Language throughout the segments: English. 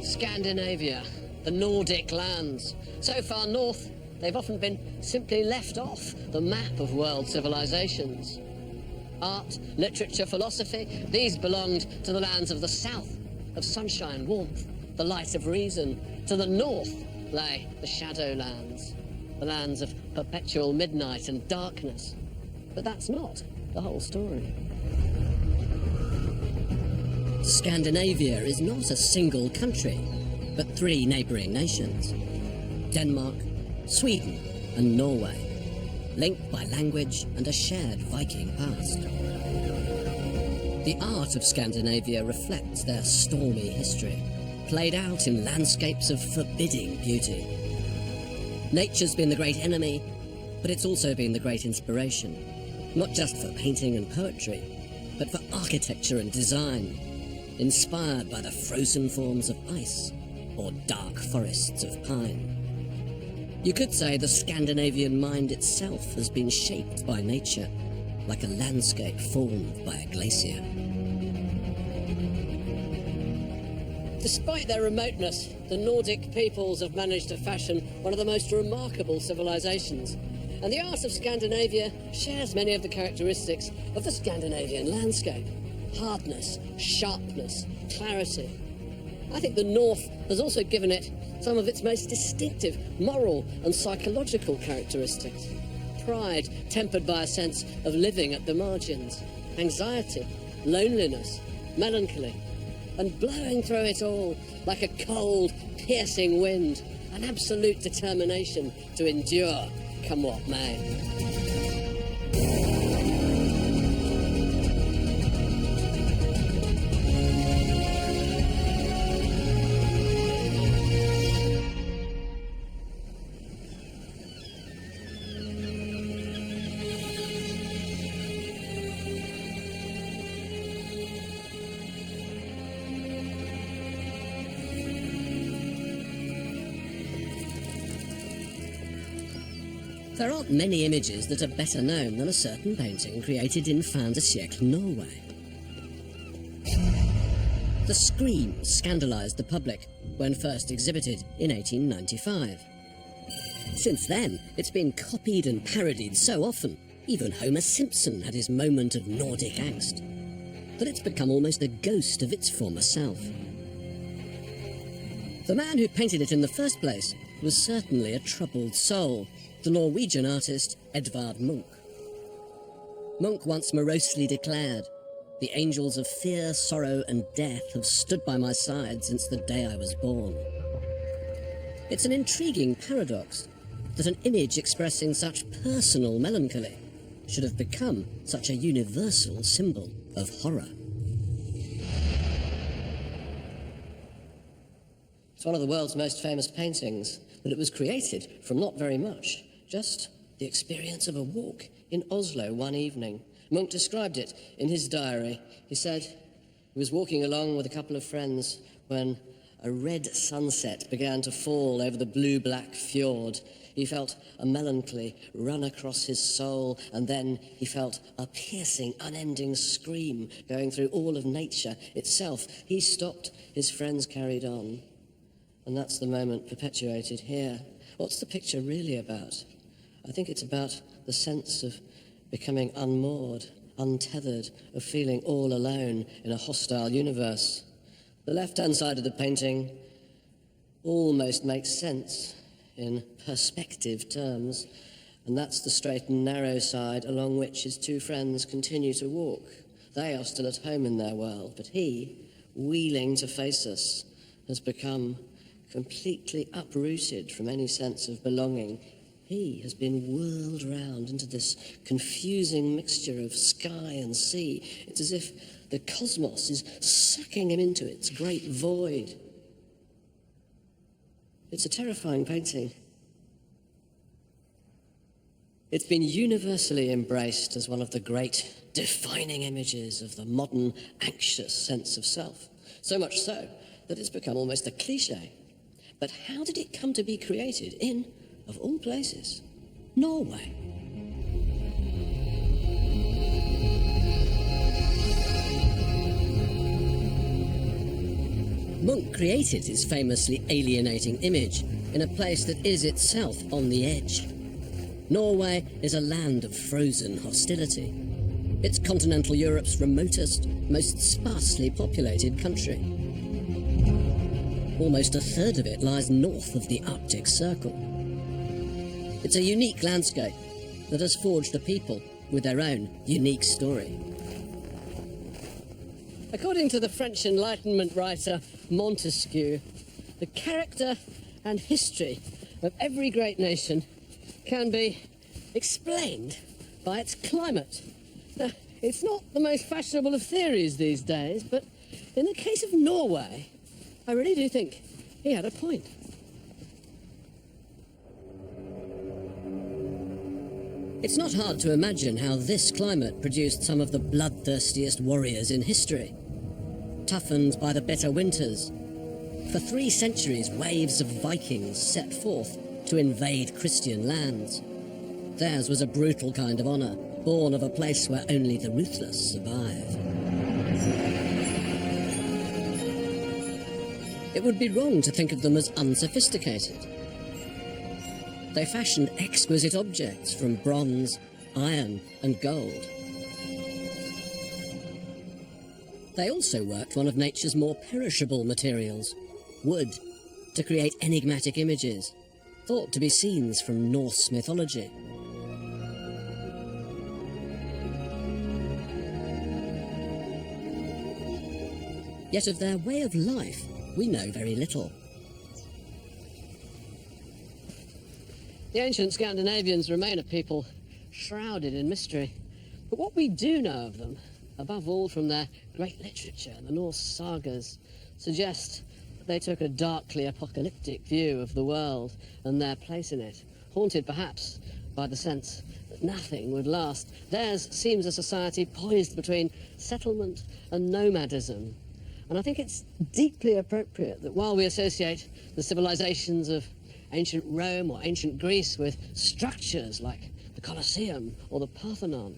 Scandinavia, the Nordic lands. So far north, they've often been simply left off the map of world civilizations. Art, literature, philosophy, these belonged to the lands of the south, of sunshine, warmth, the light of reason. To the north lay the Shadowlands, the lands of perpetual midnight and darkness. But that's not the whole story. Scandinavia is not a single country, but three neighbouring nations: Denmark, Sweden and Norway, linked by language and a shared Viking past. The art of Scandinavia reflects their stormy history, played out in landscapes of forbidding beauty. Nature's been the great enemy, but it's also been the great inspiration, not just for painting and poetry, but for architecture and design, inspired by the frozen forms of ice or dark forests of pine. You could say the Scandinavian mind itself has been shaped by nature, like a landscape formed by a glacier. Despite their remoteness, the Nordic peoples have managed to fashion one of the most remarkable civilizations. And the art of Scandinavia shares many of the characteristics of the Scandinavian landscape: hardness, sharpness, clarity. I think the North has also given it some of its most distinctive moral and psychological characteristics. Pride tempered by a sense of living at the margins, anxiety, loneliness, melancholy, and blowing through it all like a cold, piercing wind, an absolute determination to endure, come what may. There aren't many images that are better known than a certain painting created in fin de siècle Norway. The Scream scandalised the public when first exhibited in 1895. Since then, it's been copied and parodied so often, even Homer Simpson had his moment of Nordic angst, that it's become almost a ghost of its former self. The man who painted it in the first place was certainly a troubled soul, the Norwegian artist Edvard Munch. Munch once morosely declared, "The angels of fear, sorrow and death have stood by my side since the day I was born." It's an intriguing paradox that an image expressing such personal melancholy should have become such a universal symbol of horror. It's one of the world's most famous paintings, but it was created from not very much. Just the experience of a walk in Oslo one evening. Munch described it in his diary. He said he was walking along with a couple of friends when a red sunset began to fall over the blue-black fjord. He felt a melancholy run across his soul, and then he felt a piercing, unending scream going through all of nature itself. He stopped, his friends carried on. And that's the moment perpetuated here. What's the picture really about? I think it's about the sense of becoming unmoored, untethered, of feeling all alone in a hostile universe. The left-hand side of the painting almost makes sense in perspective terms, and that's the straight and narrow side along which his two friends continue to walk. They are still at home in their world, but he, wheeling to face us, has become completely uprooted from any sense of belonging. He has been whirled round into this confusing mixture of sky and sea. It's as if the cosmos is sucking him into its great void. It's a terrifying painting. It's been universally embraced as one of the great defining images of the modern anxious sense of self. So much so that it's become almost a cliché. But how did it come to be created in, of all places, Norway? Munch created his famously alienating image in a place that is itself on the edge. Norway is a land of frozen hostility. It's continental Europe's remotest, most sparsely populated country. Almost a third of it lies north of the Arctic Circle. It's a unique landscape that has forged a people with their own unique story. According to the French Enlightenment writer Montesquieu, the character and history of every great nation can be explained by its climate. Now, it's not the most fashionable of theories these days, but in the case of Norway, I really do think he had a point. It's not hard to imagine how this climate produced some of the bloodthirstiest warriors in history. Toughened by the bitter winters, for 3 centuries waves of Vikings set forth to invade Christian lands. Theirs was a brutal kind of honour, born of a place where only the ruthless survive. It would be wrong to think of them as unsophisticated. They fashioned exquisite objects from bronze, iron, and gold. They also worked one of nature's more perishable materials, wood, to create enigmatic images, thought to be scenes from Norse mythology. Yet of their way of life, we know very little. The ancient Scandinavians remain a people shrouded in mystery. But what we do know of them, above all from their great literature, the Norse sagas, suggests that they took a darkly apocalyptic view of the world and their place in it, haunted perhaps by the sense that nothing would last. Theirs seems a society poised between settlement and nomadism. And I think it's deeply appropriate that while we associate the civilizations of ancient Rome or ancient Greece with structures like the Colosseum or the Parthenon,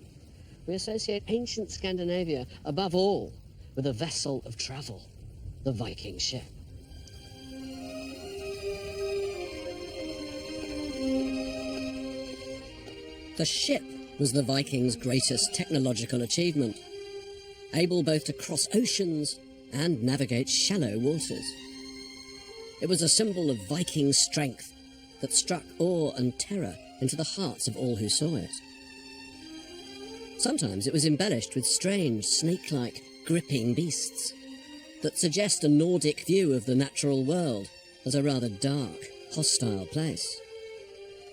we associate ancient Scandinavia, above all, with a vessel of travel, the Viking ship. The ship was the Vikings' greatest technological achievement, able both to cross oceans and navigate shallow waters. It was a symbol of Viking strength that struck awe and terror into the hearts of all who saw it. Sometimes it was embellished with strange, snake-like, gripping beasts that suggest a Nordic view of the natural world as a rather dark, hostile place.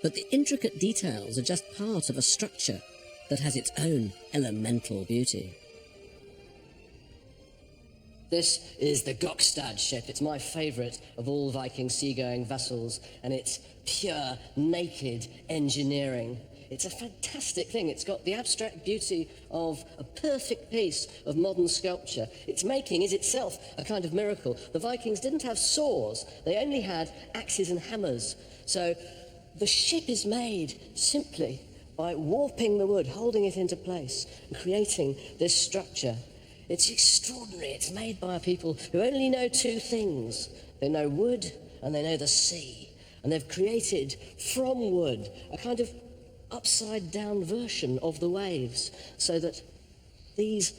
But the intricate details are just part of a structure that has its own elemental beauty. This is the Gokstad ship. It's my favourite of all Viking seagoing vessels, and it's pure, naked engineering. It's a fantastic thing. It's got the abstract beauty of a perfect piece of modern sculpture. Its making is itself a kind of miracle. The Vikings didn't have saws. They only had axes and hammers. So the ship is made simply by warping the wood, holding it into place, and creating this structure. It's extraordinary. It's made by a people who only know 2 things. They know wood and they know the sea. And they've created from wood a kind of upside-down version of the waves, so that these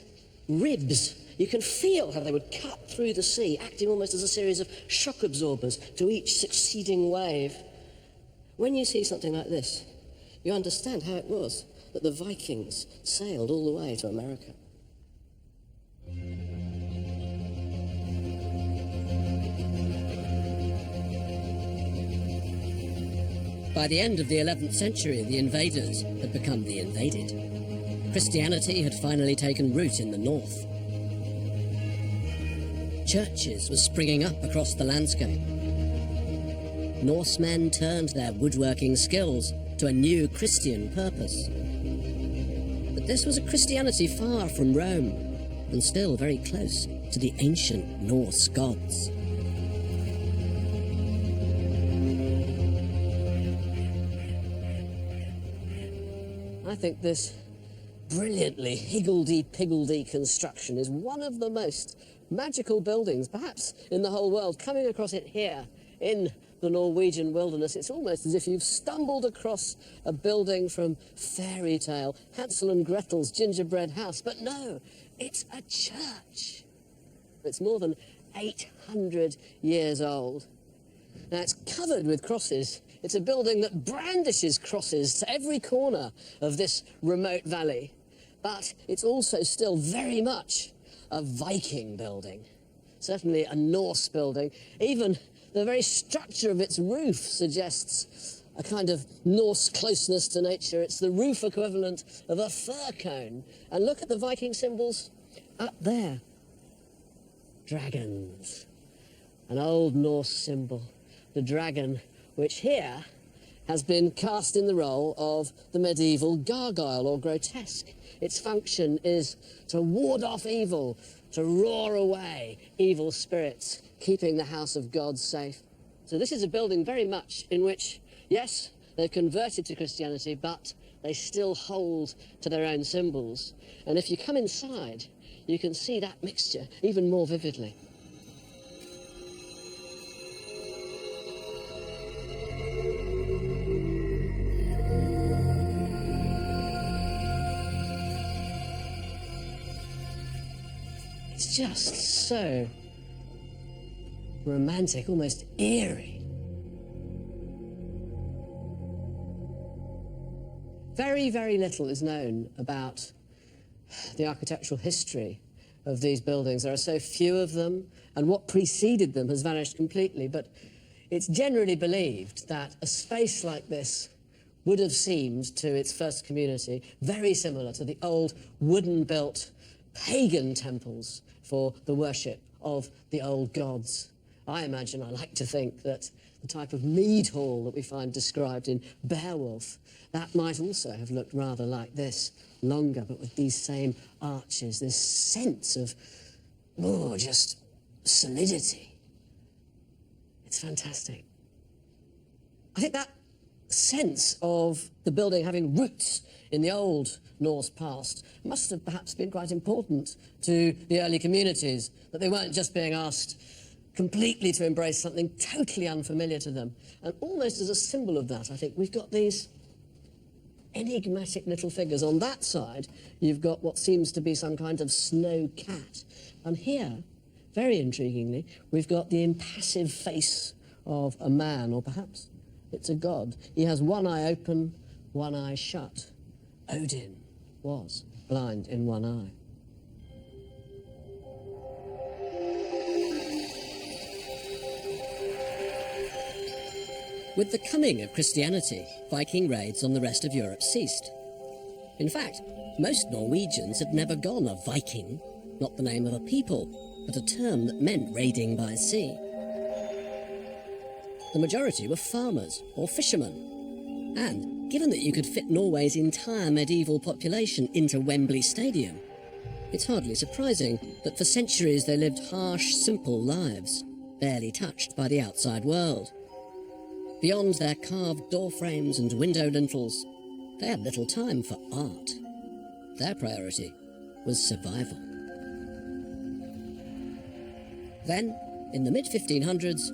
ribs, you can feel how they would cut through the sea, acting almost as a series of shock absorbers to each succeeding wave. When you see something like this, you understand how it was that the Vikings sailed all the way to America. By the end of the 11th century, the invaders had become the invaded. Christianity had finally taken root in the north. Churches were springing up across the landscape. Norsemen turned their woodworking skills to a new Christian purpose. But this was a Christianity far from Rome, and still very close to the ancient Norse gods. I think this brilliantly higgledy-piggledy construction is one of the most magical buildings, perhaps in the whole world. Coming across it here in the Norwegian wilderness, it's almost as if you've stumbled across a building from fairy tale, Hansel and Gretel's gingerbread house. But no, it's a church. It's more than 800 years old. Now, it's covered with crosses. It's a building that brandishes crosses to every corner of this remote valley. But it's also still very much a Viking building, certainly a Norse building. Even the very structure of its roof suggests a kind of Norse closeness to nature. It's the roof equivalent of a fir cone. And look at the Viking symbols up there. Dragons. An old Norse symbol. The dragon, which here has been cast in the role of the medieval gargoyle or grotesque. Its function is to ward off evil, to roar away evil spirits, keeping the house of God safe. So this is a building very much in which, yes, they've converted to Christianity, but they still hold to their own symbols. And if you come inside, you can see that mixture even more vividly. It's just so romantic, almost eerie. Very, very little is known about the architectural history of these buildings. There are so few of them, and what preceded them has vanished completely. But it's generally believed that a space like this would have seemed to its first community very similar to the old wooden-built pagan temples for the worship of the old gods. I like to think that the type of mead hall that we find described in Beowulf, that might also have looked rather like this, longer, but with these same arches, this sense of, just solidity. It's fantastic. I think that sense of the building having roots in the old Norse past must have perhaps been quite important to the early communities, that they weren't just being asked completely to embrace something totally unfamiliar to them. And almost as a symbol of that, I think we've got these enigmatic little figures. On that side, you've got what seems to be some kind of snow cat. And here, very intriguingly, we've got the impassive face of a man, or perhaps it's a god. He has one eye open, one eye shut. Odin was blind in one eye. With the coming of Christianity, Viking raids on the rest of Europe ceased. In fact, most Norwegians had never gone a Viking, not the name of a people, but a term that meant raiding by sea. The majority were farmers or fishermen, and given that you could fit Norway's entire medieval population into Wembley Stadium, it's hardly surprising that for centuries they lived harsh, simple lives, barely touched by the outside world. Beyond their carved door frames and window lintels, they had little time for art. Their priority was survival. Then, in the mid-1500s,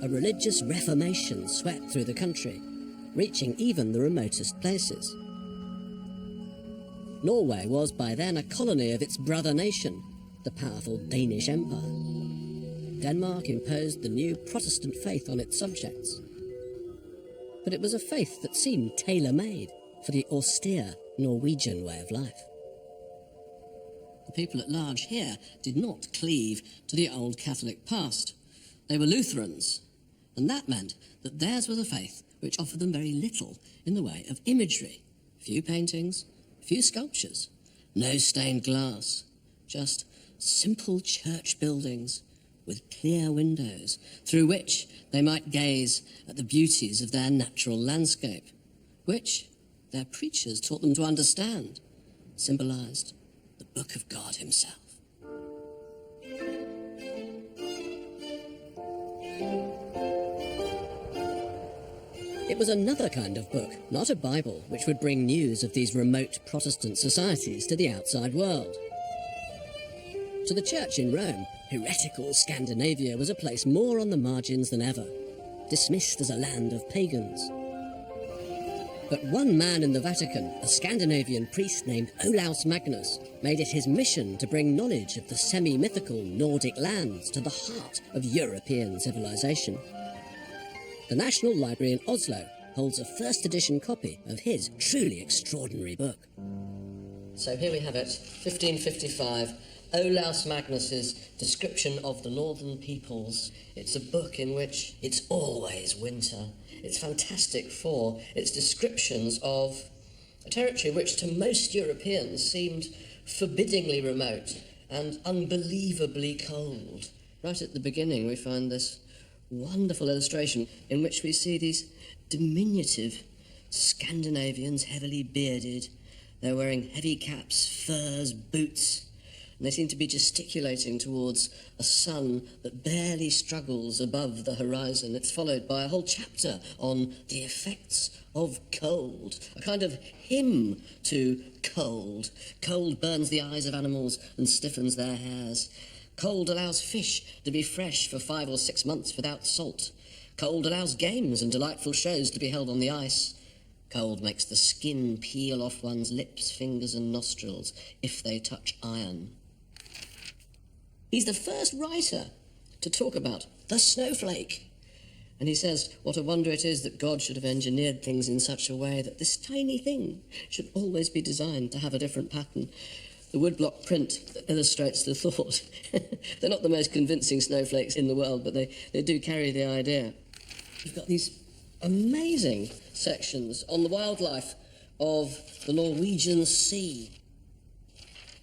a religious reformation swept through the country, reaching even the remotest places. Norway was by then a colony of its brother nation, the powerful Danish Empire. Denmark imposed the new Protestant faith on its subjects. But it was a faith that seemed tailor-made for the austere Norwegian way of life. The people at large here did not cleave to the old Catholic past. They were Lutherans, and that meant that theirs was a faith which offered them very little in the way of imagery. Few paintings, few sculptures, no stained glass, just simple church buildings with clear windows through which they might gaze at the beauties of their natural landscape, which their preachers taught them to understand, symbolized the Book of God himself. It was another kind of book, not a Bible, which would bring news of these remote Protestant societies to the outside world. To the church in Rome, heretical Scandinavia was a place more on the margins than ever, dismissed as a land of pagans. But one man in the Vatican, a Scandinavian priest named Olaus Magnus, made it his mission to bring knowledge of the semi-mythical Nordic lands to the heart of European civilization. The National Library in Oslo holds a first edition copy of his truly extraordinary book. So here we have it, 1555, Olaus Magnus's description of the northern peoples. It's a book in which it's always winter. It's fantastic for its descriptions of a territory which to most Europeans seemed forbiddingly remote and unbelievably cold. Right at the beginning we find this wonderful illustration in which we see these diminutive Scandinavians, heavily bearded. They're wearing heavy caps, furs, boots, and they seem to be gesticulating towards a sun that barely struggles above the horizon. It's followed by a whole chapter on the effects of cold, a kind of hymn to cold. Cold burns the eyes of animals and stiffens their hairs. Cold allows fish to be fresh for 5 or 6 months without salt. Cold allows games and delightful shows to be held on the ice. Cold makes the skin peel off one's lips, fingers and nostrils if they touch iron. He's the first writer to talk about the snowflake. And he says what a wonder it is that God should have engineered things in such a way that this tiny thing should always be designed to have a different pattern. The woodblock print that illustrates the thought. They're not the most convincing snowflakes in the world, but they do carry the idea. You've got these amazing sections on the wildlife of the Norwegian Sea.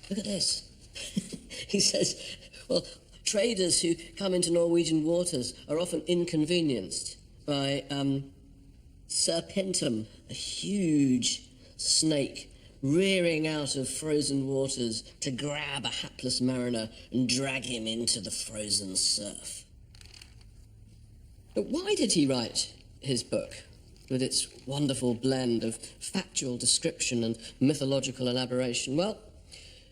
Look at this. He says, well, traders who come into Norwegian waters are often inconvenienced by serpentum, a huge snake rearing out of frozen waters to grab a hapless mariner and drag him into the frozen surf. But why did he write his book, with its wonderful blend of factual description and mythological elaboration? Well,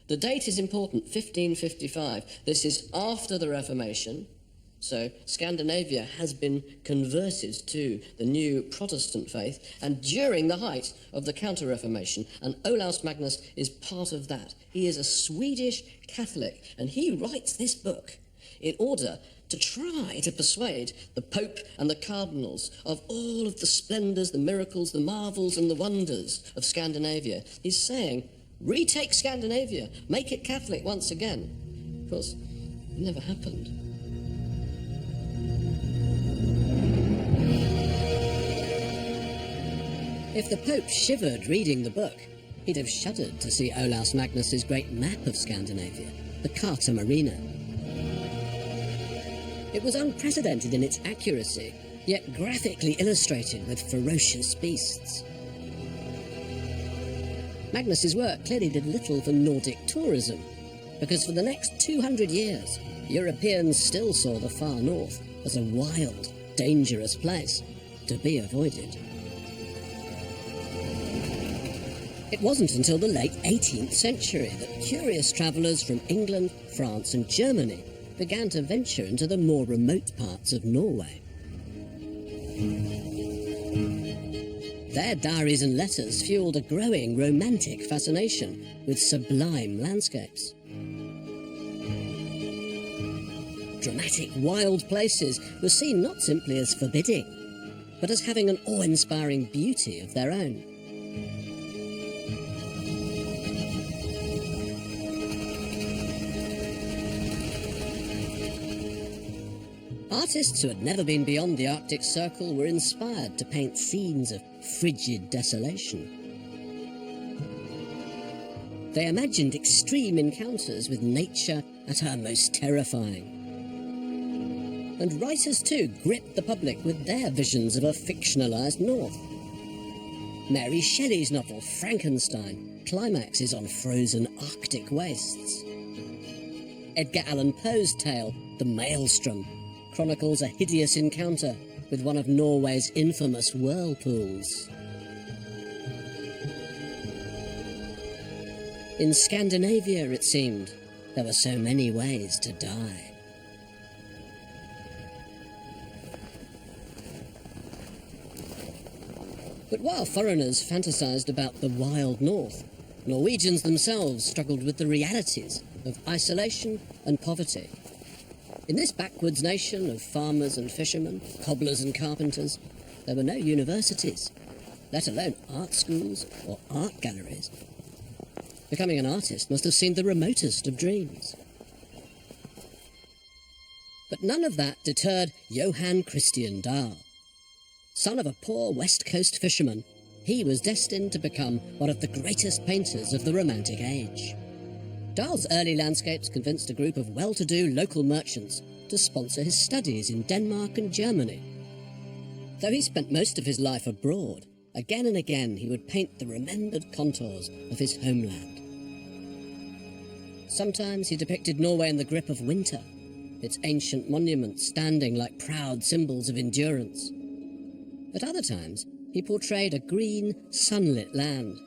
the date is important, 1555. This is after the Reformation, so Scandinavia has been converted to the new Protestant faith, and during the height of the Counter-Reformation, and Olaus Magnus is part of that. He is a Swedish Catholic, and he writes this book in order to try to persuade the Pope and the cardinals of all of the splendours, the miracles, the marvels and the wonders of Scandinavia. He's saying, retake Scandinavia, make it Catholic once again. Of course, it never happened. If the Pope shivered reading the book, he'd have shuddered to see Olaus Magnus's great map of Scandinavia, the Carta Marina. It was unprecedented in its accuracy, yet graphically illustrated with ferocious beasts. Magnus's work clearly did little for Nordic tourism, because for the next 200 years, Europeans still saw the far north as a wild, dangerous place to be avoided. It wasn't until the late 18th century that curious travellers from England, France and Germany began to venture into the more remote parts of Norway. Their diaries and letters fueled a growing romantic fascination with sublime landscapes. Dramatic wild places were seen not simply as forbidding, but as having an awe-inspiring beauty of their own. Artists who had never been beyond the Arctic Circle were inspired to paint scenes of frigid desolation. They imagined extreme encounters with nature at her most terrifying. And writers too gripped the public with their visions of a fictionalised North. Mary Shelley's novel Frankenstein climaxes on frozen Arctic wastes. Edgar Allan Poe's tale The Maelstrom chronicles a hideous encounter with one of Norway's infamous whirlpools. In Scandinavia, it seemed, There were so many ways to die. But while foreigners fantasized about the wild north, Norwegians themselves struggled with the realities of isolation and poverty. In this backwoods nation of farmers and fishermen, cobblers and carpenters, there were no universities, let alone art schools or art galleries. Becoming an artist must have seemed the remotest of dreams. But none of that deterred Johann Christian Dahl. Son of a poor West Coast fisherman, he was destined to become one of the greatest painters of the Romantic Age. Dahl's early landscapes convinced a group of well-to-do local merchants to sponsor his studies in Denmark and Germany. Though he spent most of his life abroad, again and again he would paint the remembered contours of his homeland. Sometimes he depicted Norway in the grip of winter, its ancient monuments standing like proud symbols of endurance. At other times, he portrayed a green, sunlit land,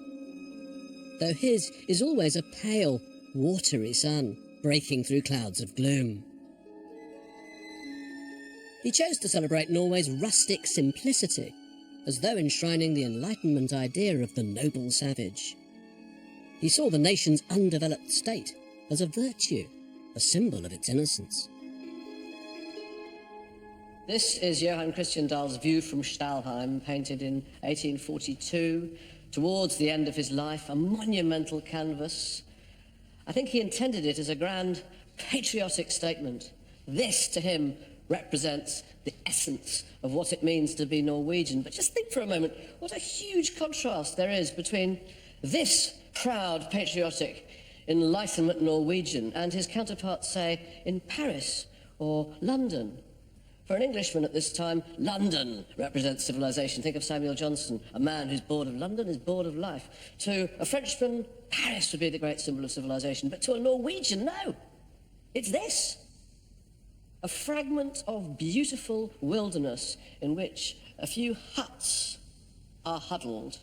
though his is always a pale, watery sun breaking through clouds of gloom. He chose to celebrate Norway's rustic simplicity, as though enshrining the Enlightenment idea of the noble savage. He saw the nation's undeveloped state as a virtue, a symbol of its innocence. This is Johann Christian Dahl's view from Stalheim, painted in 1842, towards the end of his life, a monumental canvas. I think he intended it as a grand patriotic statement. This, to him, represents the essence of what it means to be Norwegian. But just think for a moment what a huge contrast there is between this proud, patriotic, Enlightenment Norwegian and his counterparts, say, in Paris or London. For an Englishman at this time, London represents civilization. Think of Samuel Johnson, a man who's bored of London is bored of life. To a Frenchman, Paris would be the great symbol of civilization. But to a Norwegian, no. It's this. A fragment of beautiful wilderness in which a few huts are huddled.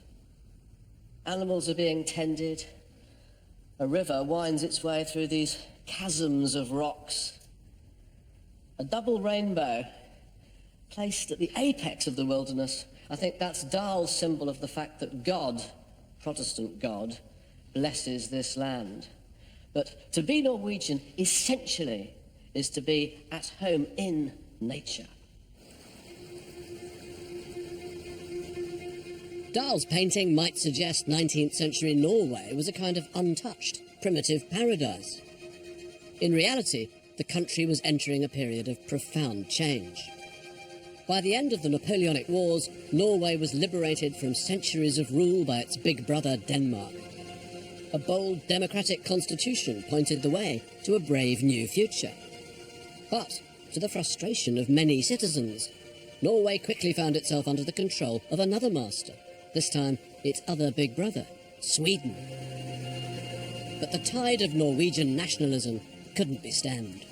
Animals are being tended. A river winds its way through these chasms of rocks. A double rainbow placed at the apex of the wilderness. I think that's Dahl's symbol of the fact that God, Protestant God, blesses this land. But to be Norwegian, essentially, is to be at home in nature. Dahl's painting might suggest 19th century Norway was a kind of untouched, primitive paradise. In reality, the country was entering a period of profound change. By the end of the Napoleonic Wars, Norway was liberated from centuries of rule by its big brother Denmark. A bold democratic constitution pointed the way to a brave new future. But, to the frustration of many citizens, Norway quickly found itself under the control of another master, this time its other big brother, Sweden. But the tide of Norwegian nationalism couldn't be stemmed.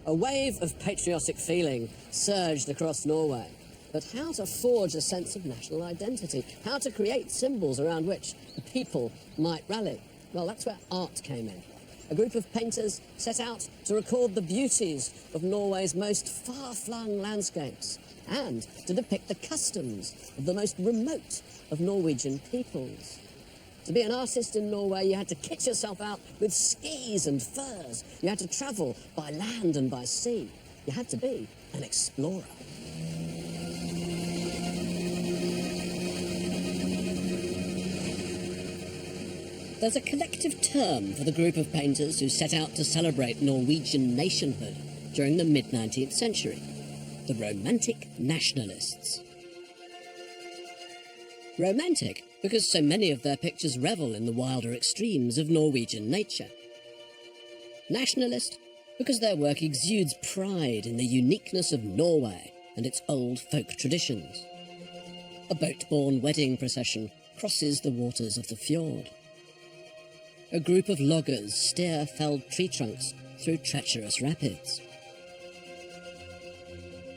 A wave of patriotic feeling surged across Norway. But how to forge a sense of national identity? How to create symbols around which the people might rally? Well, that's where art came in. A group of painters set out to record the beauties of Norway's most far-flung landscapes and to depict the customs of the most remote of Norwegian peoples. To be an artist in Norway, you had to kit yourself out with skis and furs. You had to travel by land and by sea. You had to be an explorer. There's a collective term for the group of painters who set out to celebrate Norwegian nationhood during the mid-19th century: the Romantic Nationalists. Romantic because so many of their pictures revel in the wilder extremes of Norwegian nature. Nationalist because their work exudes pride in the uniqueness of Norway and its old folk traditions. A boat-borne wedding procession crosses the waters of the fjord. A group of loggers steer felled tree trunks through treacherous rapids.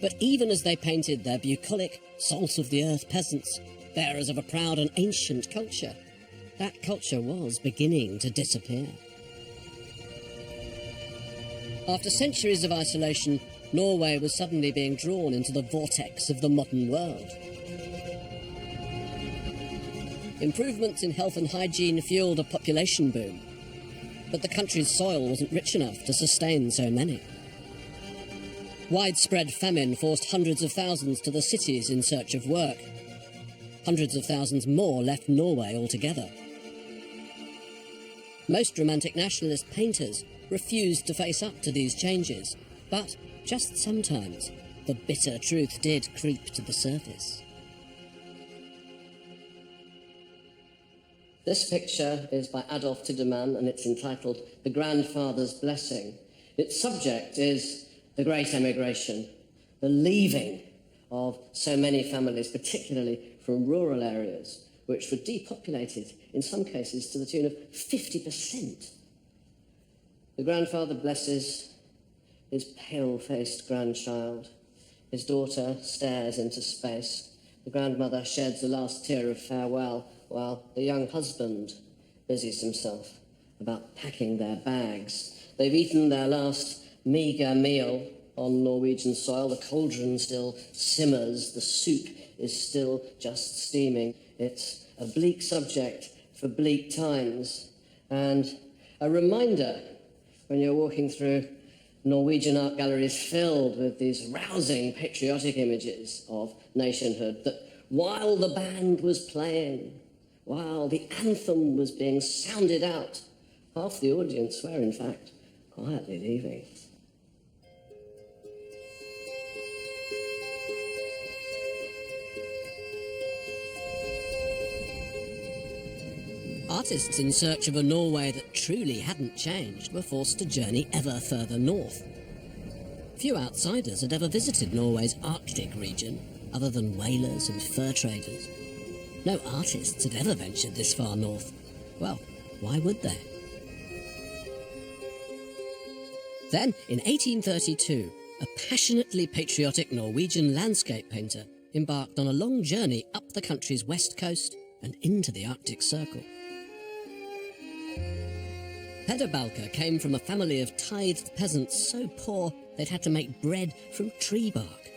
But even as they painted their bucolic, salt-of-the-earth peasants, bearers of a proud and ancient culture, that culture was beginning to disappear. After centuries of isolation, Norway was suddenly being drawn into the vortex of the modern world. Improvements in health and hygiene fueled a population boom, but the country's soil wasn't rich enough to sustain so many. Widespread famine forced hundreds of thousands to the cities in search of work. Hundreds of thousands more left Norway altogether. Most romantic nationalist painters refused to face up to these changes, but just sometimes the bitter truth did creep to the surface. This picture is by Adolf Tidemann and it's entitled The Grandfather's Blessing. Its subject is the Great Emigration, the leaving of so many families, particularly from rural areas, which were depopulated in some cases to the tune of 50%. The grandfather blesses his pale-faced grandchild. His daughter stares into space. The grandmother sheds a last tear of farewell, while the young husband busies himself about packing their bags. They've eaten their last meagre meal on Norwegian soil. The cauldron still simmers. The soup is still just steaming. It's a bleak subject for bleak times, and a reminder when you're walking through Norwegian art galleries filled with these rousing patriotic images of nationhood, that while the band was playing, while the anthem was being sounded out, half the audience were, in fact, quietly leaving. Artists in search of a Norway that truly hadn't changed were forced to journey ever further north. Few outsiders had ever visited Norway's Arctic region, other than whalers and fur traders. No artists had ever ventured this far north. Well, why would they? Then, in 1832, a passionately patriotic Norwegian landscape painter embarked on a long journey up the country's west coast and into the Arctic Circle. Peder Balker came from a family of tithed peasants so poor they'd had to make bread from tree bark.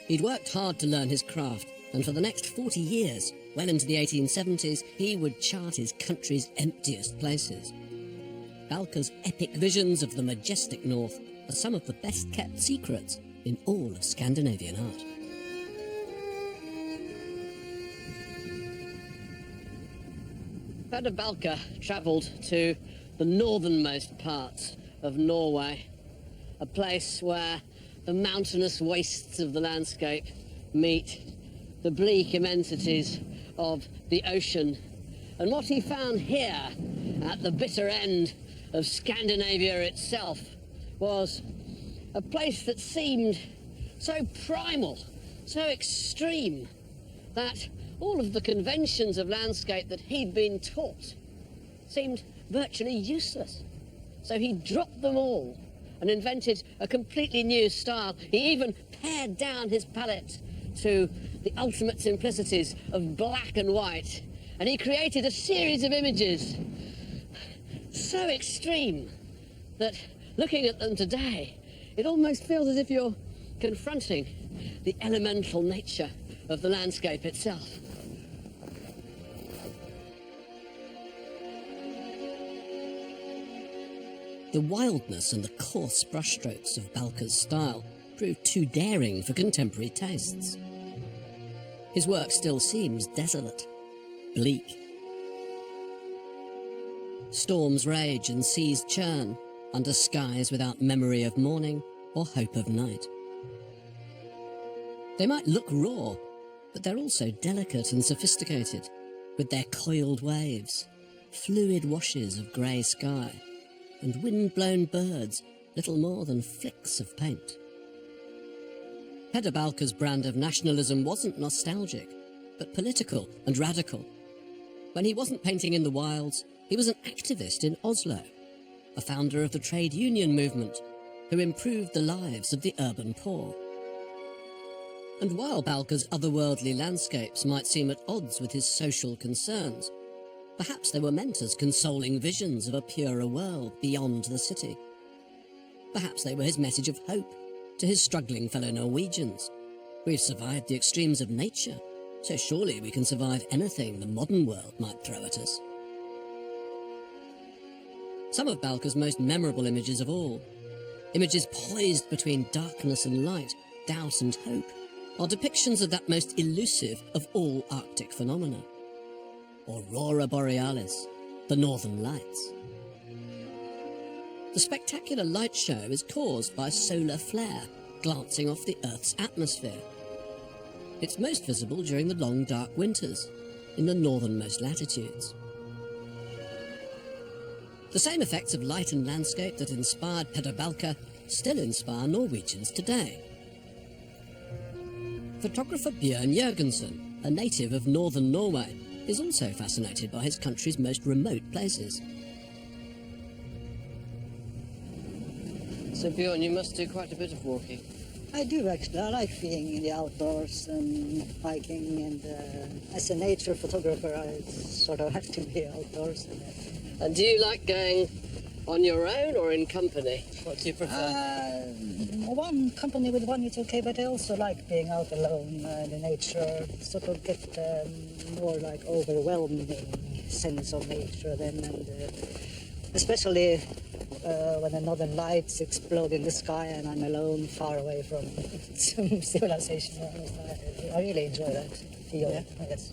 He'd worked hard to learn his craft, and for the next 40 years, well into the 1870s, he would chart his country's emptiest places. Balker's epic visions of the majestic north are some of the best-kept secrets in all of Scandinavian art. Peder Balker travelled to the northernmost parts of Norway, a place where the mountainous wastes of the landscape meet the bleak immensities of the ocean. And what he found here, at the bitter end of Scandinavia itself, was a place that seemed so primal, so extreme, that all of the conventions of landscape that he'd been taught seemed virtually useless. So he dropped them all and invented a completely new style. He even pared down his palette to the ultimate simplicities of black and white, and he created a series of images so extreme that, looking at them today, it almost feels as if you're confronting the elemental nature of the landscape itself. The wildness and the coarse brushstrokes of Balker's style proved too daring for contemporary tastes. His work still seems desolate, bleak. Storms rage and seas churn under skies without memory of morning or hope of night. They might look raw, but they're also delicate and sophisticated, with their coiled waves, fluid washes of grey sky, and wind-blown birds, little more than flicks of paint. Peder Balker's brand of nationalism wasn't nostalgic, but political and radical. When he wasn't painting in the wilds, he was an activist in Oslo, a founder of the trade union movement, who improved the lives of the urban poor. And while Balker's otherworldly landscapes might seem at odds with his social concerns, Perhaps they were meant as consoling visions of a purer world beyond the city. Perhaps they were his message of hope to his struggling fellow Norwegians. We've survived the extremes of nature, so surely we can survive anything the modern world might throw at us. Some of Balker's most memorable images of all, images poised between darkness and light, doubt and hope, are depictions of that most elusive of all Arctic phenomena, Aurora Borealis, the Northern Lights. The spectacular light show is caused by solar flare glancing off the Earth's atmosphere. It's most visible during the long dark winters in the northernmost latitudes. The same effects of light and landscape that inspired Peter Balker still inspire Norwegians today. Photographer Bjørn Jørgensen, a native of northern Norway, is also fascinated by his country's most remote places. So Bjørn, you must do quite a bit of walking. I do actually. I like being in the outdoors and hiking, and as a nature photographer, I sort of have to be outdoors. And do you like going on your own or in company? What do you prefer? One company with one is okay, but I also like being out alone in the nature. Sort of get more like overwhelming sense of nature then, and especially when the northern lights explode in the sky and I'm alone, far away from some civilization. I really enjoy that feel. Yeah. Yes.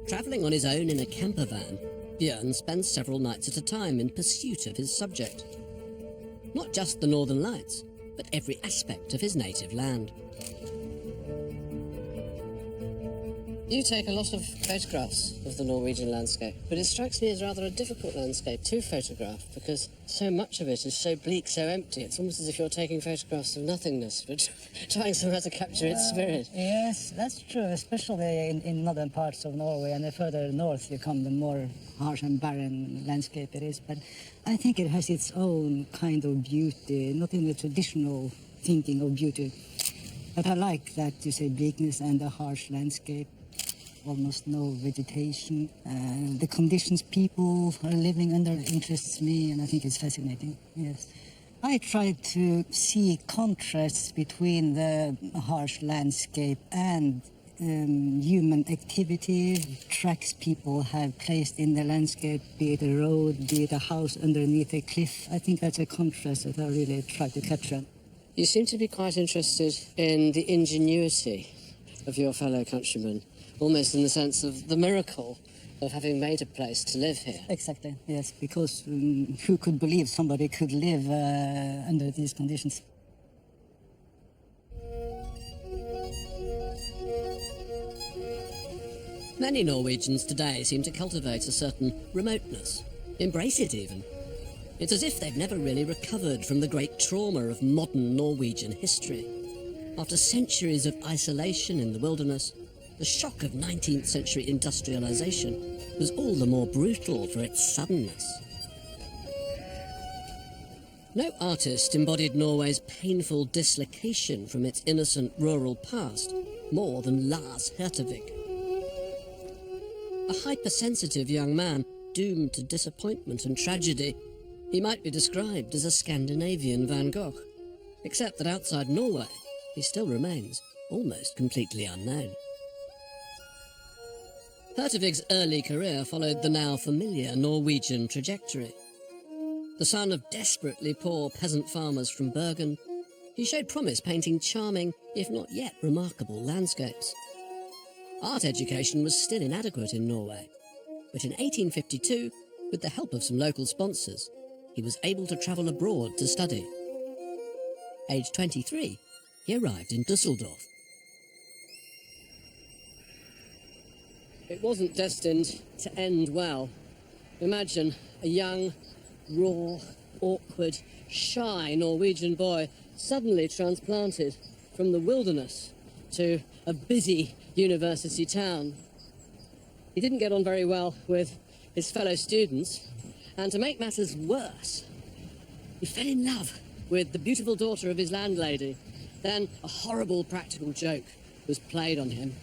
Travelling on his own in a camper van, Bjørn spends several nights at a time in pursuit of his subject. Not just the Northern Lights, but every aspect of his native land. You take a lot of photographs of the Norwegian landscape, but it strikes me as rather a difficult landscape to photograph because so much of it is so bleak, so empty. It's almost as if you're taking photographs of nothingness, but trying somehow to capture its spirit. Yes, that's true, especially in northern parts of Norway, and the further north you come, the more harsh and barren landscape it is. But I think it has its own kind of beauty, not in the traditional thinking of beauty. But I like that, you say, bleakness and the harsh landscape. Almost no vegetation. The conditions people are living under interests me, and I think it's fascinating. Yes, I try to see contrasts between the harsh landscape and human activity, tracks people have placed in the landscape, be it a road, be it a house underneath a cliff. I think that's a contrast that I really try to capture. You seem to be quite interested in the ingenuity of your fellow countrymen, almost in the sense of the miracle of having made a place to live here. Exactly, yes, because who could believe somebody could live under these conditions? Many Norwegians today seem to cultivate a certain remoteness, embrace it even. It's as if they've never really recovered from the great trauma of modern Norwegian history. After centuries of isolation in the wilderness, the shock of 19th century industrialization was all the more brutal for its suddenness. No artist embodied Norway's painful dislocation from its innocent rural past more than Lars Hertevig. A hypersensitive young man doomed to disappointment and tragedy, he might be described as a Scandinavian Van Gogh, except that outside Norway, he still remains almost completely unknown. Hertevig's early career followed the now familiar Norwegian trajectory. The son of desperately poor peasant farmers from Bergen, he showed promise painting charming, if not yet remarkable, landscapes. Art education was still inadequate in Norway, but in 1852, with the help of some local sponsors, he was able to travel abroad to study. Aged 23, he arrived in Dusseldorf. It wasn't destined to end well. Imagine a young, raw, awkward, shy Norwegian boy suddenly transplanted from the wilderness to a busy university town. He didn't get on very well with his fellow students, and to make matters worse, he fell in love with the beautiful daughter of his landlady. Then a horrible practical joke was played on him.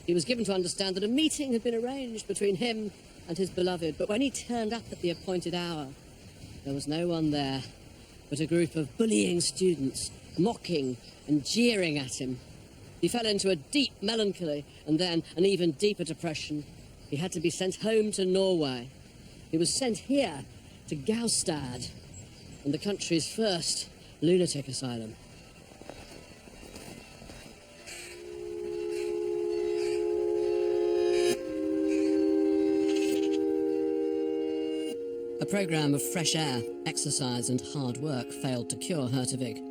He was given to understand that a meeting had been arranged between him and his beloved, but when he turned up at the appointed hour, there was no one there but a group of bullying students, mocking and jeering at him. He fell into a deep melancholy and then an even deeper depression. He had to be sent home to Norway. He was sent here to Gaustad, and the country's first lunatic asylum. A programme of fresh air, exercise and hard work failed to cure Hertevig.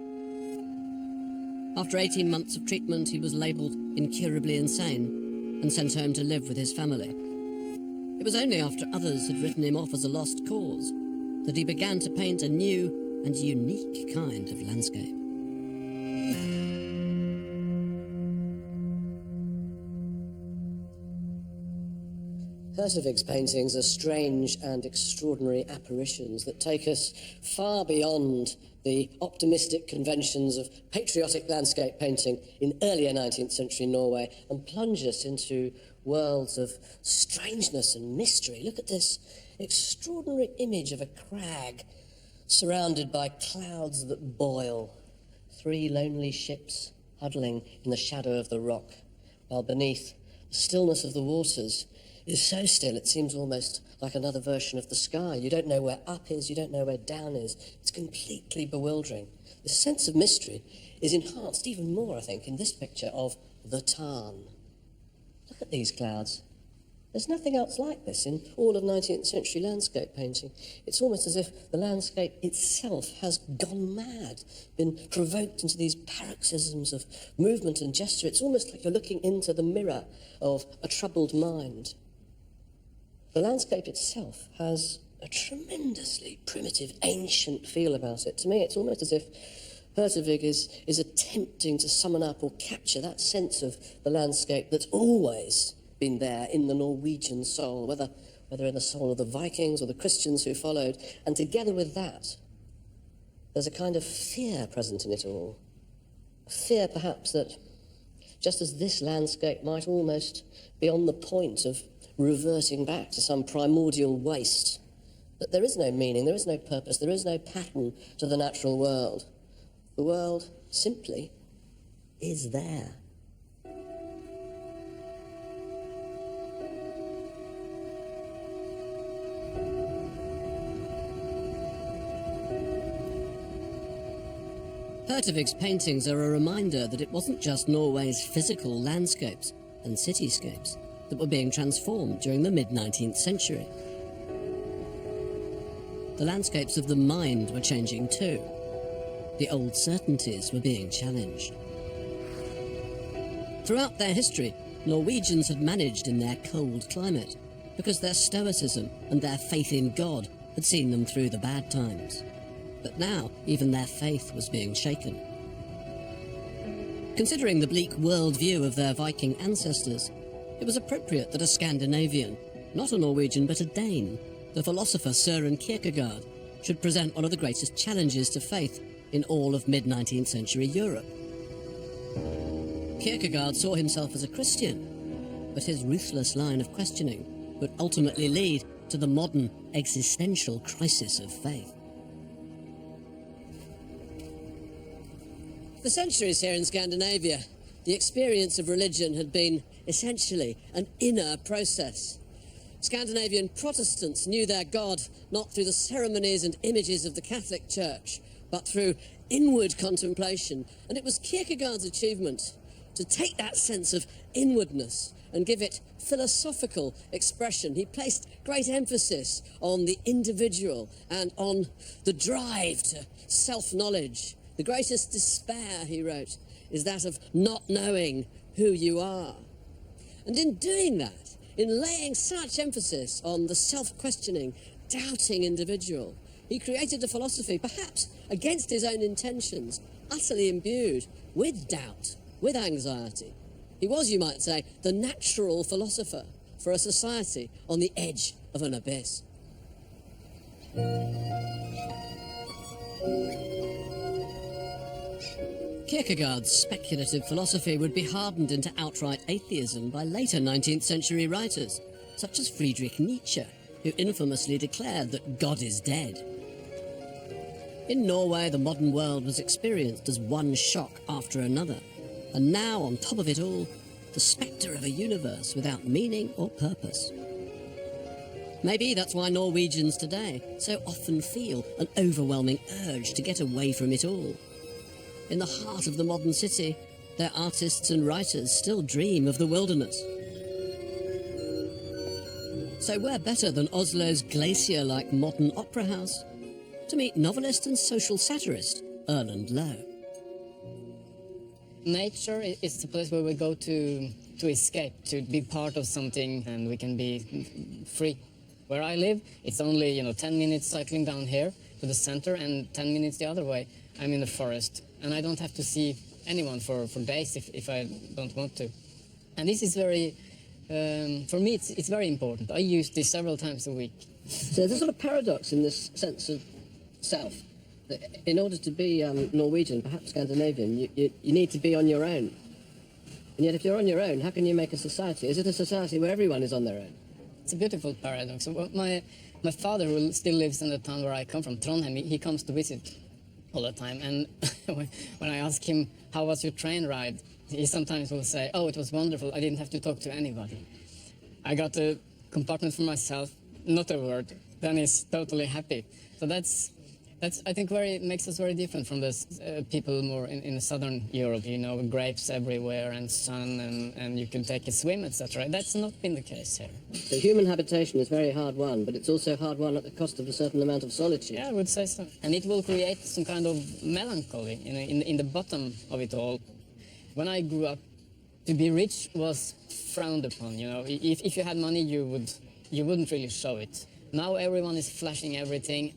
After 18 months of treatment, he was labelled incurably insane and sent home to live with his family. It was only after others had written him off as a lost cause that he began to paint a new and unique kind of landscape. Hertevig's paintings are strange and extraordinary apparitions that take us far beyond the optimistic conventions of patriotic landscape painting in earlier 19th century Norway and plunge us into worlds of strangeness and mystery. Look at this extraordinary image of a crag surrounded by clouds that boil. 3 lonely ships huddling in the shadow of the rock, while beneath the stillness of the waters is so still it seems almost like another version of the sky. You don't know where up is, you don't know where down is. It's completely bewildering. The sense of mystery is enhanced even more, I think, in this picture of the Tarn. Look at these clouds. There's nothing else like this in all of 19th century landscape painting. It's almost as if the landscape itself has gone mad, been provoked into these paroxysms of movement and gesture. It's almost like you're looking into the mirror of a troubled mind. The landscape itself has a tremendously primitive, ancient feel about it. To me, it's almost as if Hertevig is attempting to summon up or capture that sense of the landscape that's always been there in the Norwegian soul, whether in the soul of the Vikings or the Christians who followed. And together with that, there's a kind of fear present in it all. A fear, perhaps, that just as this landscape might almost be on the point of reverting back to some primordial waste, that there is no meaning, there is no purpose, there is no pattern to the natural world. The world simply is there. Hertevig's paintings are a reminder that it wasn't just Norway's physical landscapes and cityscapes that were being transformed during the mid-19th century. The landscapes of the mind were changing too. The old certainties were being challenged. Throughout their history, Norwegians had managed in their cold climate because their stoicism and their faith in God had seen them through the bad times. But now, even their faith was being shaken. Considering the bleak worldview of their Viking ancestors, it was appropriate that a Scandinavian, not a Norwegian but a Dane, the philosopher Søren Kierkegaard, should present one of the greatest challenges to faith in all of mid-19th century Europe. Kierkegaard saw himself as a Christian, but his ruthless line of questioning would ultimately lead to the modern existential crisis of faith. For centuries here in Scandinavia, the experience of religion had been essentially an inner process. Scandinavian Protestants knew their God not through the ceremonies and images of the Catholic Church, but through inward contemplation. And it was Kierkegaard's achievement to take that sense of inwardness and give it philosophical expression. He placed great emphasis on the individual and on the drive to self-knowledge. The greatest despair, he wrote, is that of not knowing who you are. And in doing that, in laying such emphasis on the self-questioning, doubting individual, he created a philosophy, perhaps against his own intentions, utterly imbued with doubt, with anxiety. He was, you might say, the natural philosopher for a society on the edge of an abyss. Kierkegaard's speculative philosophy would be hardened into outright atheism by later 19th century writers, such as Friedrich Nietzsche, who infamously declared that God is dead. In Norway, the modern world was experienced as one shock after another, and now, on top of it all, the spectre of a universe without meaning or purpose. Maybe that's why Norwegians today so often feel an overwhelming urge to get away from it all. In the heart of the modern city, their artists and writers still dream of the wilderness. So where better than Oslo's glacier-like modern opera house to meet novelist and social satirist Erland Loe. Nature is the place where we go to escape, to be part of something, and we can be free. Where I live, it's only 10 minutes cycling down here to the center and 10 minutes the other way. I'm in the forest, and I don't have to see anyone for days if I don't want to. And this is very, for me, it's very important. I use this several times a week. So there's a sort of paradox in this sense of self. That in order to be Norwegian, perhaps Scandinavian, you need to be on your own. And yet if you're on your own, how can you make a society? Is it a society where everyone is on their own? It's a beautiful paradox. Well, my father, who still lives in the town where I come from, Trondheim, he comes to visit all the time. And when I ask him, how was your train ride? He sometimes will say, oh, it was wonderful. I didn't have to talk to anybody. I got a compartment for myself, not a word. Then he's totally happy. So that's I think makes us very different from the people more in southern Europe. Grapes everywhere and sun and you can take a swim, etc. That's not been the case here. So human habitation is very hard won, but it's also hard won at the cost of a certain amount of solitude. Yeah, I would say so. And it will create some kind of melancholy, in the bottom of it all. When I grew up, to be rich was frowned upon. If you had money, you wouldn't really show it. Now everyone is flashing everything.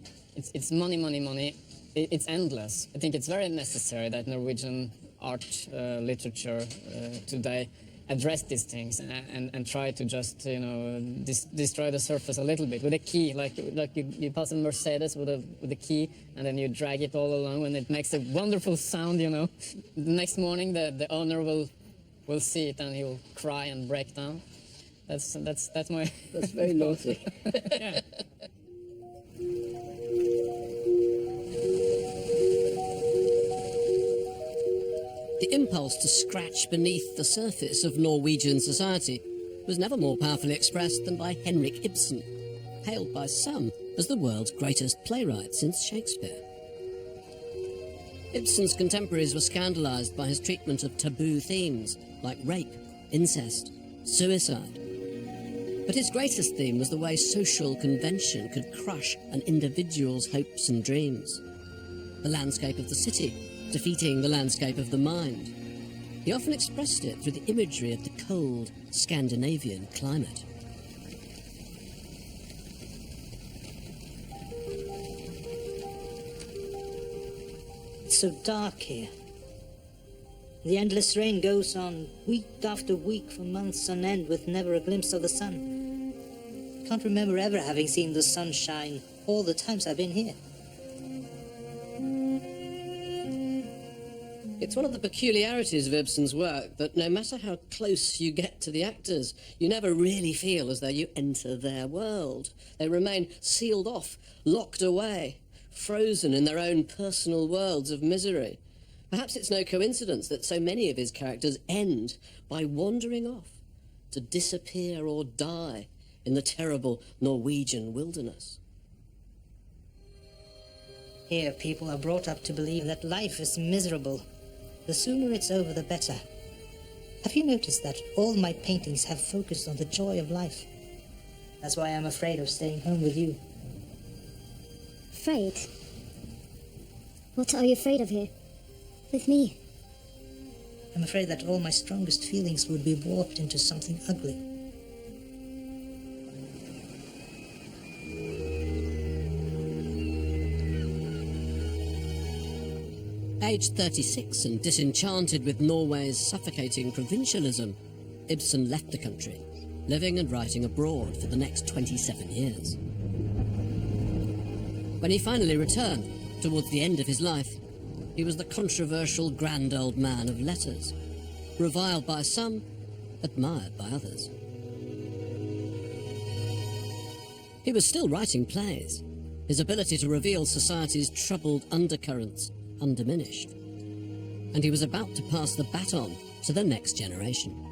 It's money, money, money. It's endless. I think it's very necessary that Norwegian art, literature today address these things and try to just, destroy the surface a little bit with a key, like you pass a Mercedes with a key and then you drag it all along and it makes a wonderful sound, The next morning the owner will see it and he will cry and break down. That's my... That's very naughty. Yeah. The impulse to scratch beneath the surface of Norwegian society was never more powerfully expressed than by Henrik Ibsen, hailed by some as the world's greatest playwright since Shakespeare. Ibsen's contemporaries were scandalized by his treatment of taboo themes like rape, incest, suicide. But his greatest theme was the way social convention could crush an individual's hopes and dreams. The landscape of the city defeating the landscape of the mind. He often expressed it through the imagery of the cold Scandinavian climate. It's so dark here. The endless rain goes on week after week for months on end with never a glimpse of the sun. Can't remember ever having seen the sun shine all the times I've been here. It's one of the peculiarities of Ibsen's work that no matter how close you get to the actors, you never really feel as though you enter their world. They remain sealed off, locked away, frozen in their own personal worlds of misery. Perhaps it's no coincidence that so many of his characters end by wandering off to disappear or die in the terrible Norwegian wilderness. Here, people are brought up to believe that life is miserable. The sooner it's over, the better. Have you noticed that all my paintings have focused on the joy of life? That's why I'm afraid of staying home with you. Afraid? What are you afraid of here? With me? I'm afraid that all my strongest feelings would be warped into something ugly. Aged 36 and disenchanted with Norway's suffocating provincialism, Ibsen left the country, living and writing abroad for the next 27 years. When he finally returned, towards the end of his life, he was the controversial grand old man of letters, reviled by some, admired by others. He was still writing plays, his ability to reveal society's troubled undercurrents undiminished, and he was about to pass the baton to the next generation.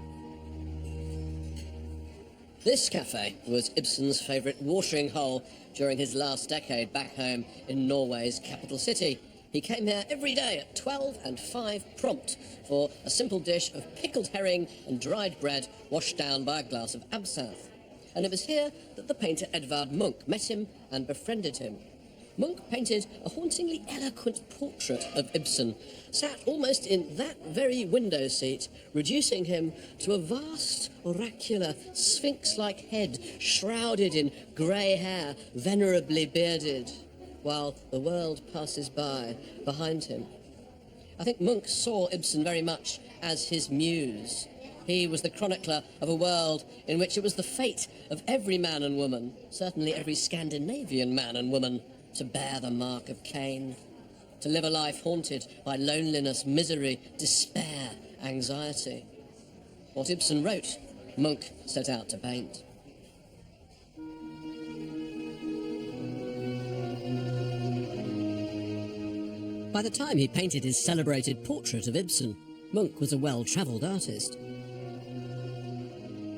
This cafe was Ibsen's favourite watering hole during his last decade back home in Norway's capital city. He came here every day at 12 and 5 prompt for a simple dish of pickled herring and dried bread washed down by a glass of absinthe. And it was here that the painter Edvard Munch met him and befriended him. Munch painted a hauntingly eloquent portrait of Ibsen, sat almost in that very window seat, reducing him to a vast, oracular, sphinx-like head, shrouded in grey hair, venerably bearded, while the world passes by behind him. I think Munch saw Ibsen very much as his muse. He was the chronicler of a world in which it was the fate of every man and woman, certainly every Scandinavian man and woman, to bear the mark of Cain, to live a life haunted by loneliness, misery, despair, anxiety. What Ibsen wrote, Munch set out to paint. By the time he painted his celebrated portrait of Ibsen, Munch was a well-travelled artist.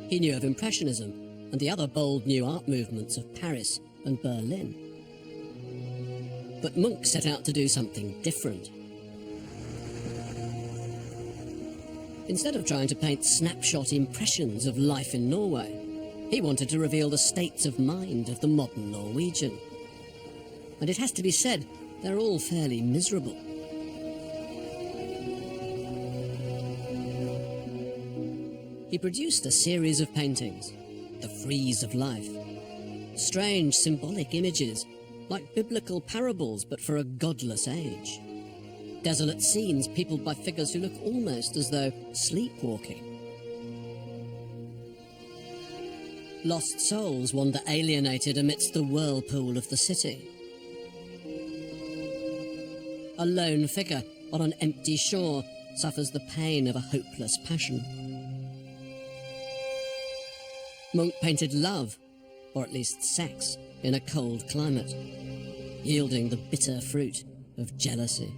He knew of Impressionism and the other bold new art movements of Paris and Berlin. But Munch set out to do something different. Instead of trying to paint snapshot impressions of life in Norway, he wanted to reveal the states of mind of the modern Norwegian. And it has to be said, they're all fairly miserable. He produced a series of paintings, the frieze of life, strange symbolic images, like biblical parables but for a godless age. Desolate scenes peopled by figures who look almost as though sleepwalking. Lost souls wander alienated amidst the whirlpool of the city. A lone figure on an empty shore suffers the pain of a hopeless passion. Munch painted love, or at least sex, in a cold climate, yielding the bitter fruit of jealousy.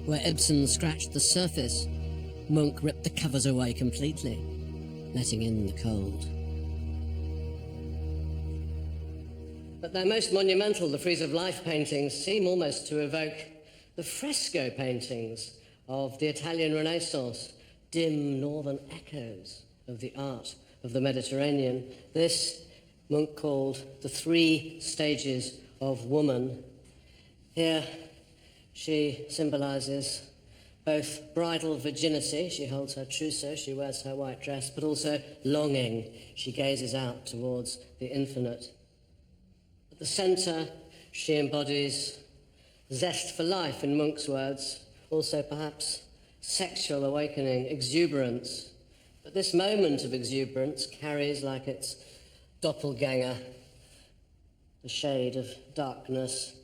Where Ibsen scratched the surface, Munch ripped the covers away completely, letting in the cold. But their most monumental, the frieze of life paintings, seem almost to evoke the fresco paintings of the Italian Renaissance, dim northern echoes of the art of the Mediterranean. This Munch called the 3 stages of woman. Here she symbolises both bridal virginity, she holds her trousseau, she wears her white dress, but also longing. She gazes out towards the infinite. At the centre, she embodies zest for life, in Munch's words, also perhaps sexual awakening, exuberance. But this moment of exuberance carries, like its doppelganger, the shade of darkness,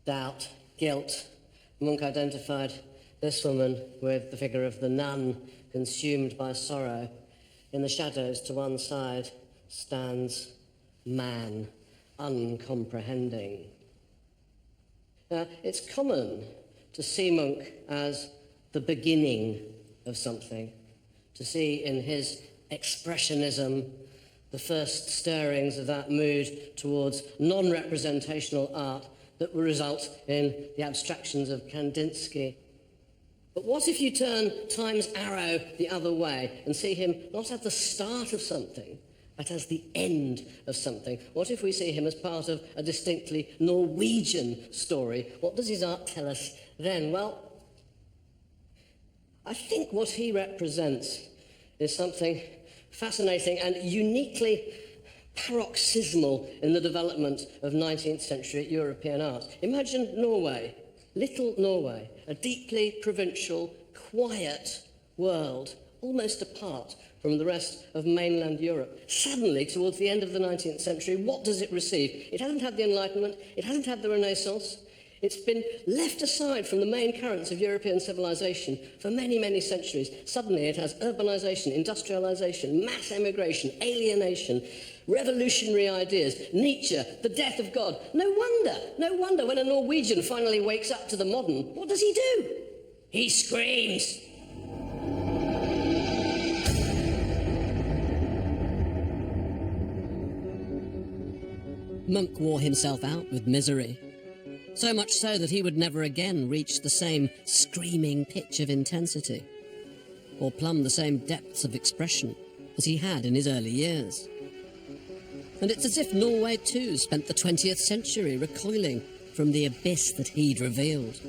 doubt, guilt. Munch identified this woman with the figure of the nun consumed by sorrow. In the shadows to one side stands man, uncomprehending. Now, it's common to see Munch as the beginning of something, to see in his expressionism the first stirrings of that mood towards non-representational art that will result in the abstractions of Kandinsky. But what if you turn time's arrow the other way and see him not at the start of something, but as the end of something? What if we see him as part of a distinctly Norwegian story? What does his art tell us then? Well, I think what he represents is something fascinating and uniquely paroxysmal in the development of 19th century European art. Imagine Norway, little Norway, a deeply provincial, quiet world, almost apart from the rest of mainland Europe. Suddenly, towards the end of the 19th century, what does it receive? It hasn't had the Enlightenment, it hasn't had the Renaissance. It's been left aside from the main currents of European civilization for many, many centuries. Suddenly it has urbanization, industrialization, mass emigration, alienation, revolutionary ideas, Nietzsche, the death of God. No wonder when a Norwegian finally wakes up to the modern, what does he do? He screams. Munch wore himself out with misery. So much so that he would never again reach the same screaming pitch of intensity, or plumb the same depths of expression as he had in his early years. And it's as if Norway too spent the 20th century recoiling from the abyss that he'd revealed.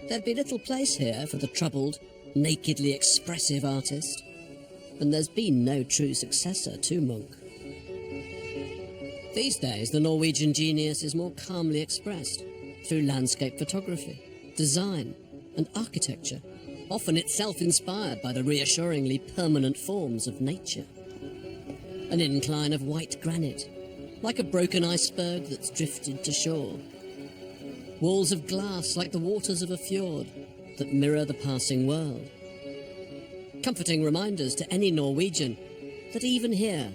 There'd be little place here for the troubled, nakedly expressive artist, and there's been no true successor to Munch. These days, the Norwegian genius is more calmly expressed through landscape photography, design, and architecture, often itself inspired by the reassuringly permanent forms of nature. An incline of white granite, like a broken iceberg that's drifted to shore. Walls of glass like the waters of a fjord that mirror the passing world. Comforting reminders to any Norwegian that even here,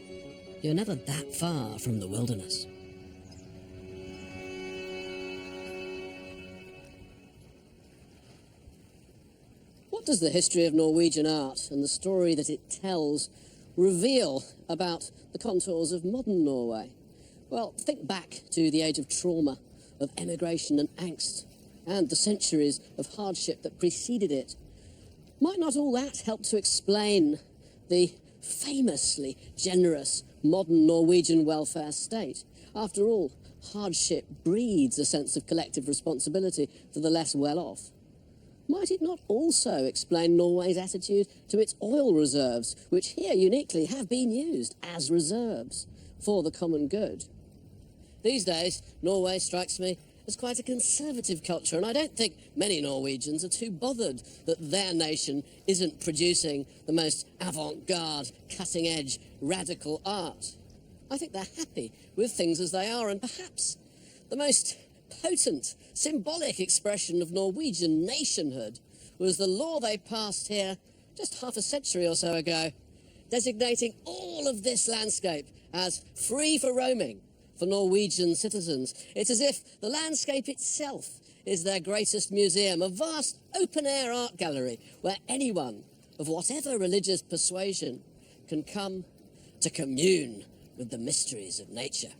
you're never that far from the wilderness. What does the history of Norwegian art and the story that it tells reveal about the contours of modern Norway? Well, think back to the age of trauma, of emigration and angst, and the centuries of hardship that preceded it. Might not all that help to explain the famously generous modern Norwegian welfare state? After all, hardship breeds a sense of collective responsibility for the less well-off. Might it not also explain Norway's attitude to its oil reserves, which here uniquely have been used as reserves for the common good? These days, Norway strikes me as quite a conservative culture, and I don't think many Norwegians are too bothered that their nation isn't producing the most avant-garde, cutting-edge, radical art. I think they're happy with things as they are, and perhaps the most potent, symbolic expression of Norwegian nationhood was the law they passed here just half a century or so ago, designating all of this landscape as free for roaming for Norwegian citizens. It's as if the landscape itself is their greatest museum, a vast open-air art gallery where anyone of whatever religious persuasion can come to commune with the mysteries of nature.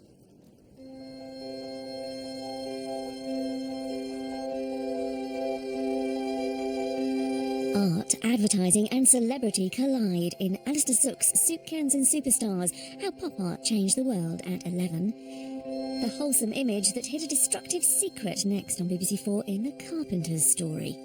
Art, advertising and celebrity collide in Alistair Sook's Soup Cans and Superstars, How Pop Art Changed the World at 11. The wholesome image that hid a destructive secret next on BBC4 in The Carpenter's Story.